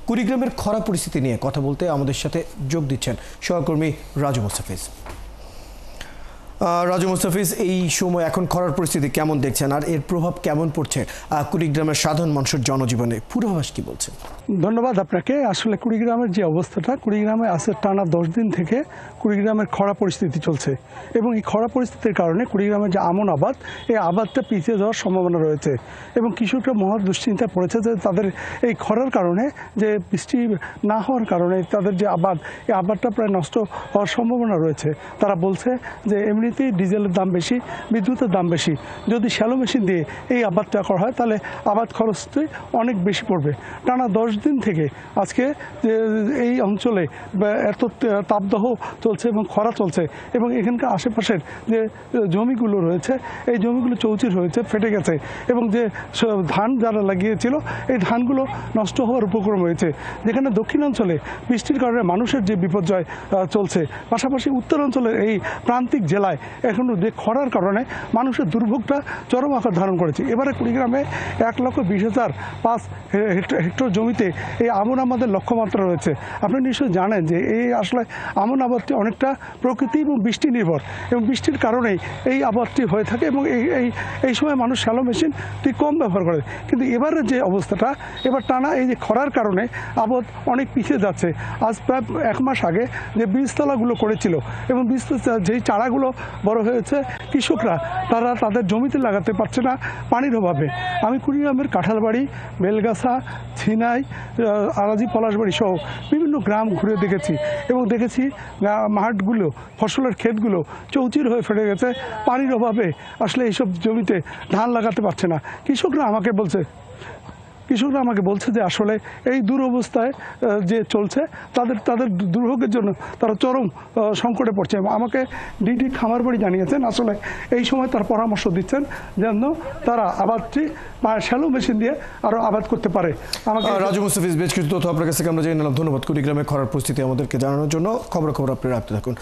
কুড়িগ্রামের খরা পরিস্থিতি নিয়ে কথা বলতে আমাদের সাথে যোগ দিচ্ছেন সহকর্মী রাজু মুস্তাফিজ। রাজু মুস্তাফিজ, এই সময় এখন খরার পরিস্থিতি কেমন দেখছেন আর এর প্রভাব কেমন পড়ছে কুড়িগ্রামের সাধারণ মানুষের জনজীবনে? পূর্বাভাস কি বলছে? ধন্যবাদ আপনাকে। আসলে কুড়িগ্রামের যে অবস্থাটা, কুড়িগ্রামে আছে টানা 10 দিন থেকে কুড়িগ্রামের খরা পরিস্থিতি চলছে এবং এই খরা পরিস্থিতির কারণে কুড়িগ্রামের যে আমন আবাদ, এই আবাদটা পিছিয়ে যাওয়ার সম্ভাবনা রয়েছে এবং কৃষকরা মহা দুশ্চিন্তায় পড়েছে যে তাদের এই খরার কারণে, যে বৃষ্টি না হওয়ার কারণে তাদের যে আবাদ, এই আবাদটা প্রায় নষ্ট হওয়ার সম্ভাবনা রয়েছে। তারা বলছে যে এমনিতেই ডিজেলের দাম বেশি, বিদ্যুতের দাম বেশি, যদি শ্যালো মেশিন দিয়ে এই আবাদটা করা হয় তাহলে আবাদ খরচটি অনেক বেশি পড়বে। টানা 10 দিন থেকে আজকে এই অঞ্চলে এত তাপদাহ চলছে এবং খরা চলছে এবং এখানকার আশেপাশের যে জমিগুলো রয়েছে, এই জমিগুলো চৌচির হয়েছে, ফেটে গেছে এবং যে ধান যারা লাগিয়েছিল এই ধানগুলো নষ্ট হওয়ার উপক্রম হয়েছে। যেখানে দক্ষিণাঞ্চলে বৃষ্টির কারণে মানুষের যে বিপর্যয় চলছে, পাশাপাশি উত্তরাঞ্চলের এই প্রান্তিক জেলায় এখনও যে খরার কারণে মানুষের দুর্ভোগটা চরম আকার ধারণ করেছে। এবারে কুড়িগ্রামে 1,20,005 হেক্টর জমিতে এই আমন আবাদের লক্ষ্যমাত্রা রয়েছে। আপনি নিশ্চয়ই জানেন যে এই আসলে আমন আবাদটি অনেকটা প্রকৃতি এবং বৃষ্টি নির্ভর এবং বৃষ্টির কারণেই এই আবাদটি হয়ে থাকে এবং এই সময় মানুষ শ্যালো মেশিনটি কম ব্যবহার করে। কিন্তু এবারের যে অবস্থাটা, এবার টানা এই যে খরার কারণে আবাদ অনেক পিছিয়ে যাচ্ছে। আজ প্রায় 1 মাস আগে যে বীজতলাগুলো করেছিল এবং যেই চারাগুলো বড় হয়েছে, কৃষকরা তারা তাদের জমিতে লাগাতে পারছে না পানির অভাবে। আমি কুড়িগ্রামের কাঁঠালবাড়ি, বেলগাছা, ছিনাই, আরাজি, পলাশবাড়ি সহ বিভিন্ন গ্রাম ঘুরে দেখেছি এবং দেখেছি মাঠগুলো, ফসলের ক্ষেতগুলো চৌচির হয়ে ফেটে গেছে। পানির অভাবে আসলে এইসব জমিতে ধান লাগাতে পারছে না। কৃষকরা আমাকে বলছে যে আসলে এই দুরবস্থায় যে চলছে, তাদের দুর্ভোগের জন্য তারা চরম সংকটে পড়ছে। আমাকে ডিডি খামারবাড়ি জানিয়েছেন আসলে এই সময় তার পরামর্শ দিচ্ছেন যেন তারা আবাদটি শ্যালো মেশিন দিয়ে আরও আবাদ করতে পারে। আমাকে রাজু মুস্তাফিজ, বেশ কিছু তথ্য আপনার কাছ থেকে আমরা জেনে নিলাম। ধন্যবাদ কুড়িগ্রামে খরার পরিস্থিতি আমাদেরকে জানানোর জন্য। খবর আপনি রাখতে থাকুন।